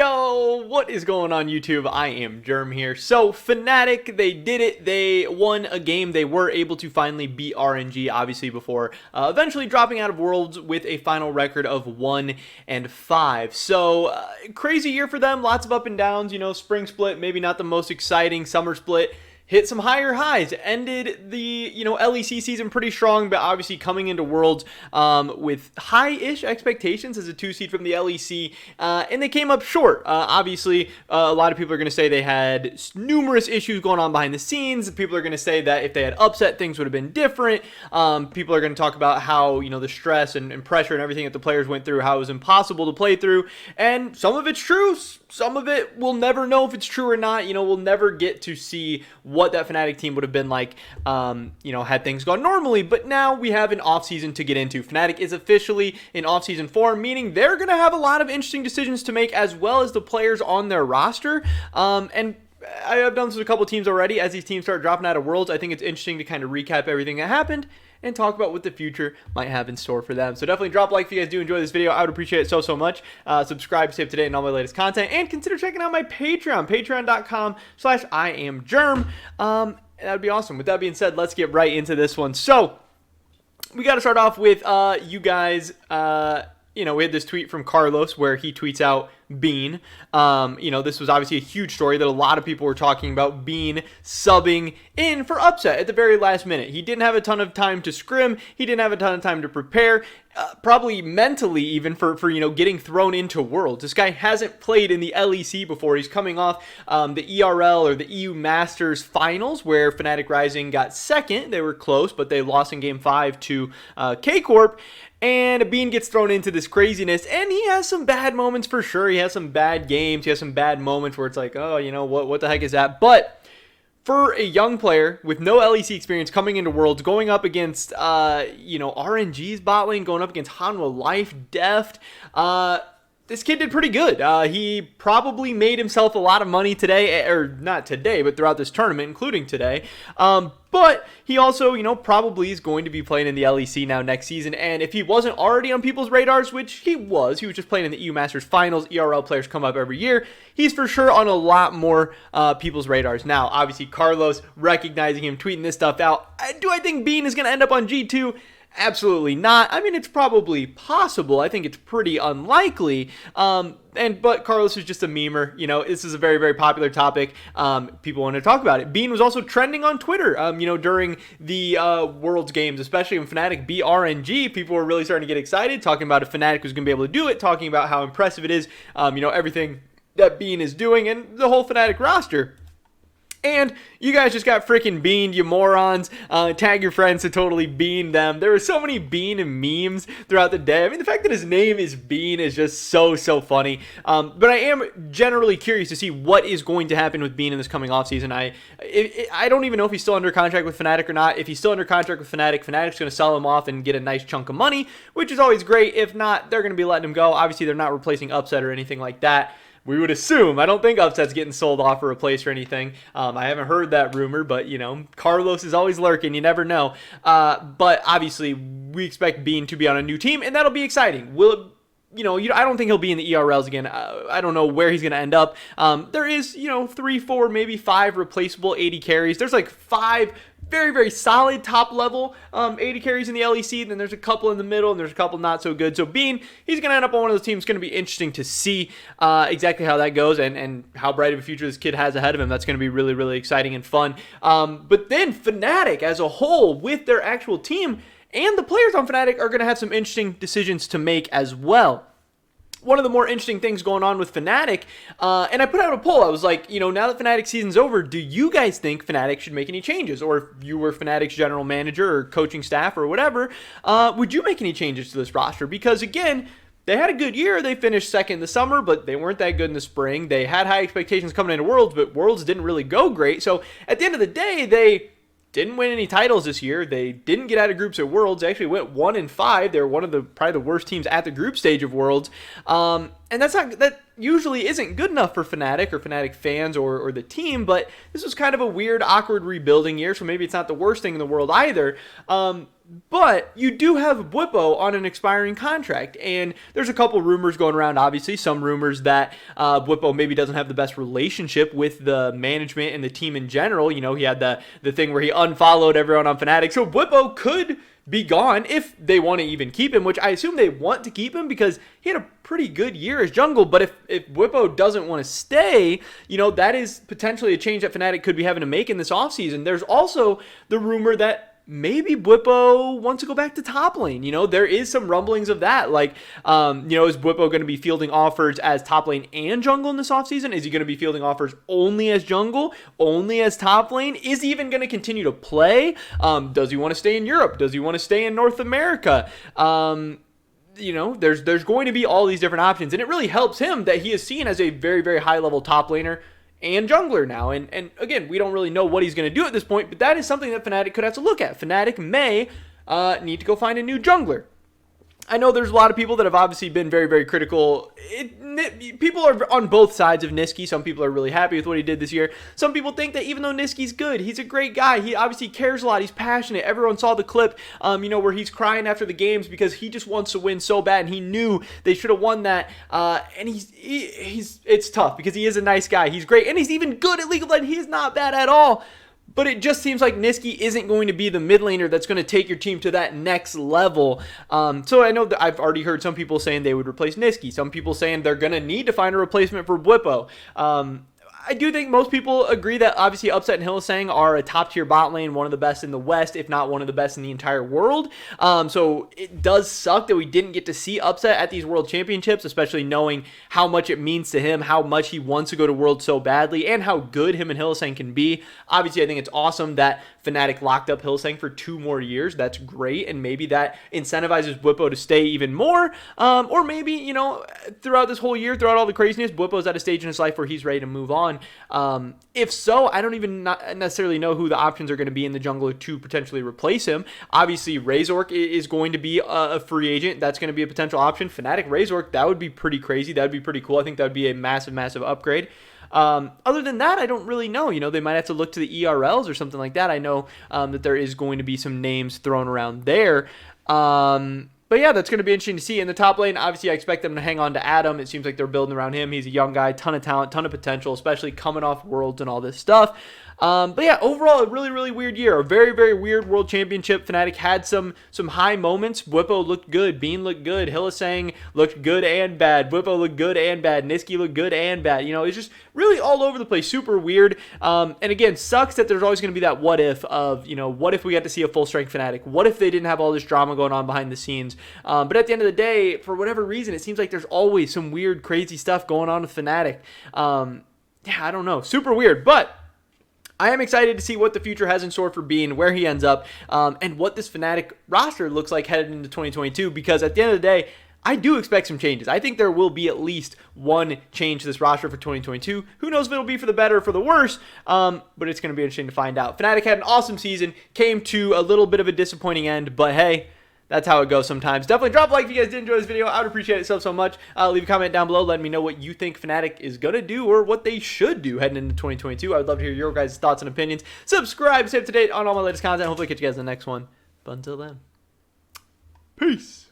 Yo, what is going on YouTube? I am Germ here. So, Fnatic, they did it. They won a game. They were able to finally beat RNG, obviously, before eventually dropping out of Worlds with a final record of 1-5. So, crazy year for them. Lots of up and downs. You know, spring split, maybe not the most exciting. Summer split hit some higher highs, ended the, LEC season pretty strong, but obviously coming into Worlds with high-ish expectations as a 2 seed from the LEC, and they came up short. Obviously, a lot of people are going to say they had numerous issues going on behind the scenes. People are going to say that if they had upset, things would have been different. People are going to talk about how, the stress and pressure and everything that the players went through, how it was impossible to play through, and some of it's true. Some of it we'll never know if it's true or not. We'll never get to see what that Fnatic team would have been like, had things gone normally. But now we have an offseason to get into. Fnatic is officially in offseason form, meaning they're going to have a lot of interesting decisions to make, as well as the players on their roster. And I have done this with a couple teams already. As these teams start dropping out of Worlds, I think it's interesting to kind of recap everything that happened and talk about what the future might have in store for them. So definitely drop a like if you guys do enjoy this video. I would appreciate it so much. Subscribe to stay up to date on all my latest content, and consider checking out my Patreon, patreon.com/IamGerm. That would be awesome. With that being said, let's get right into this one. So we got to start off with you guys. We had this tweet from Carlos where he tweets out Bean. This was obviously a huge story that a lot of people were talking about. Bean subbing in for Upset at the very last minute. He didn't have a ton of time to scrim. He didn't have a ton of time to prepare. Probably mentally even for getting thrown into Worlds. This guy hasn't played in the LEC before. He's coming off the ERL or the EU Masters finals where Fnatic Rising got second. They were close, but they lost in Game 5 to K-Corp. And Bean gets thrown into this craziness, and he has some bad moments for sure. He has some bad games. He has some bad moments where it's like, oh, what the heck is that? But for a young player with no LEC experience coming into Worlds, going up against, RNG's bot lane, going up against Hanwha Life, Deft, this kid did pretty good. He probably made himself a lot of money today, or not today, but throughout this tournament, including today. But he also, probably is going to be playing in the LEC now next season. And if he wasn't already on people's radars, which he was just playing in the EU Masters finals. ERL players come up every year. He's for sure on a lot more people's radars now. Obviously, Carlos recognizing him, tweeting this stuff out. Do I think Bean is going to end up on G2? Absolutely not. I mean, it's probably possible. I think it's pretty unlikely. But Carlos is just a memer. This is a very, very popular topic. People want to talk about it. Bean was also trending on Twitter, during the Worlds games, especially when Fnatic beat RNG. People were really starting to get excited, talking about if Fnatic was going to be able to do it, talking about how impressive it is, everything that Bean is doing and the whole Fnatic roster. And you guys just got freaking beaned, you morons. Tag your friends to totally bean them. There were so many Bean memes throughout the day. I mean, the fact that his name is Bean is just so funny. But I am generally curious to see what is going to happen with Bean in this coming offseason. I don't even know if he's still under contract with Fnatic or not. If he's still under contract with Fnatic's going to sell him off and get a nice chunk of money, which is always great. If not, they're going to be letting him go. Obviously, they're not replacing Upset or anything like that. We would assume. I don't think Upset's getting sold off or replaced or anything. I haven't heard that rumor, but, Carlos is always lurking. You never know. But obviously, we expect Bean to be on a new team, and that'll be exciting. Will it? I don't think he'll be in the ERLs again. I don't know where he's going to end up. There is, 3, 4, maybe 5 replaceable 80 carries. There's like 5 very, very solid top-level 80 carries in the LEC. Then there's a couple in the middle, and there's a couple not so good. So Bean, he's going to end up on one of those teams. It's going to be interesting to see exactly how that goes and how bright of a future this kid has ahead of him. That's going to be really, really exciting and fun. But then Fnatic as a whole, with their actual team, and the players on Fnatic are going to have some interesting decisions to make as well. One of the more interesting things going on with Fnatic, and I put out a poll. I was like, now that Fnatic season's over, do you guys think Fnatic should make any changes? Or if you were Fnatic's general manager or coaching staff or whatever, would you make any changes to this roster? Because again, they had a good year. They finished second in the summer, but they weren't that good in the spring. They had high expectations coming into Worlds, but Worlds didn't really go great. So at the end of the day, they didn't win any titles this year. They didn't get out of groups at Worlds. They actually went 1-5. They were one of probably the worst teams at the group stage of Worlds. And And that usually isn't good enough for Fnatic or Fnatic fans or the team, but this was kind of a weird, awkward rebuilding year, so maybe it's not the worst thing in the world either. But you do have Bwipo on an expiring contract, and there's a couple rumors going around, obviously. Some rumors that Bwipo maybe doesn't have the best relationship with the management and the team in general. You know, he had the thing where he unfollowed everyone on Fnatic, so Bwipo could be gone if they want to even keep him, which I assume they want to keep him because he had a pretty good year as jungle. But if Bwipo doesn't want to stay, you know, that is potentially a change that Fnatic could be having to make in this offseason. There's also the rumor that maybe Bwipo wants to go back to top lane. You know, there is some rumblings of that. Like, you know, is Bwipo going to be fielding offers as top lane and jungle in this offseason? Is he going to be fielding offers only as jungle, only as top lane? Is he even going to continue to play? Does he want to stay in Europe? Does he want to stay in North America? You know, there's going to be all these different options, and it really helps him that he is seen as a very, very high-level top laner and jungler now. And again, we don't really know what he's going to do at this point, but that is something that Fnatic could have to look at. Fnatic may need to go find a new jungler. I know there's a lot of people that have obviously been very, very critical. People are on both sides of Nisqy. Some people are really happy with what he did this year. Some people think that even though Nisqy's good, he's a great guy. He obviously cares a lot. He's passionate. Everyone saw the clip, you know, where he's crying after the games because he just wants to win so bad, and he knew they should have won that. And it's tough because he is a nice guy. He's great, and he's even good at League of Legends. He is not bad at all. But it just seems like Nisqy isn't going to be the mid laner that's going to take your team to that next level. So I know that I've already heard some people saying they would replace Nisqy. Some people saying they're going to need to find a replacement for Bwipo. I do think most people agree that obviously Upset and Hylissang are a top tier bot lane, one of the best in the West, if not one of the best in the entire world. So it does suck that we didn't get to see Upset at these World Championships, especially knowing how much it means to him, how much he wants to go to World so badly, and how good him and Hylissang can be. Obviously, I think it's awesome that Fnatic locked up Hylissang for 2 more years. That's great, and maybe that incentivizes Bwipo to stay even more. Or maybe, you know, throughout this whole year, throughout all the craziness, Bwipo's at a stage in his life where he's ready to move on. If so, I don't even necessarily know who the options are going to be in the jungler to potentially replace him. Obviously, Razork is going to be a free agent. That's going to be a potential option. Fnatic Razork, that would be pretty crazy. That would be pretty cool. I think that would be a massive, massive upgrade. Other than that, I don't really know. You know, they might have to look to the ERLs or something like that. I know that there is going to be some names thrown around there. But yeah, that's going to be interesting to see. In the top lane, obviously, I expect them to hang on to Adam. It seems like they're building around him. He's a young guy, ton of talent, ton of potential, especially coming off Worlds and all this stuff. But yeah, overall, a really, really weird year. A very, very weird World Championship. Fnatic had some high moments. Bwipo looked good. Bean looked good. Hylissang looked good and bad. Bwipo looked good and bad. Nisqy looked good and bad. You know, it's just really all over the place. Super weird. And again, sucks that there's always going to be that what if of, you know, what if we got to see a full-strength Fnatic? What if they didn't have all this drama going on behind the scenes? But at the end of the day, for whatever reason, it seems like there's always some weird, crazy stuff going on with Fnatic. Yeah, I don't know. Super weird. But I am excited to see what the future has in store for Bean, where he ends up, and what this Fnatic roster looks like headed into 2022, because at the end of the day, I do expect some changes. I think there will be at least one change to this roster for 2022. Who knows if it'll be for the better or for the worse, but it's going to be interesting to find out. Fnatic had an awesome season, came to a little bit of a disappointing end, but hey, that's how it goes sometimes. Definitely drop a like if you guys did enjoy this video. I would appreciate it so much. Leave a comment down below letting me know what you think Fnatic is going to do or what they should do heading into 2022. I would love to hear your guys' thoughts and opinions. Subscribe, stay up to date on all my latest content. Hopefully catch you guys in the next one. But until then, peace.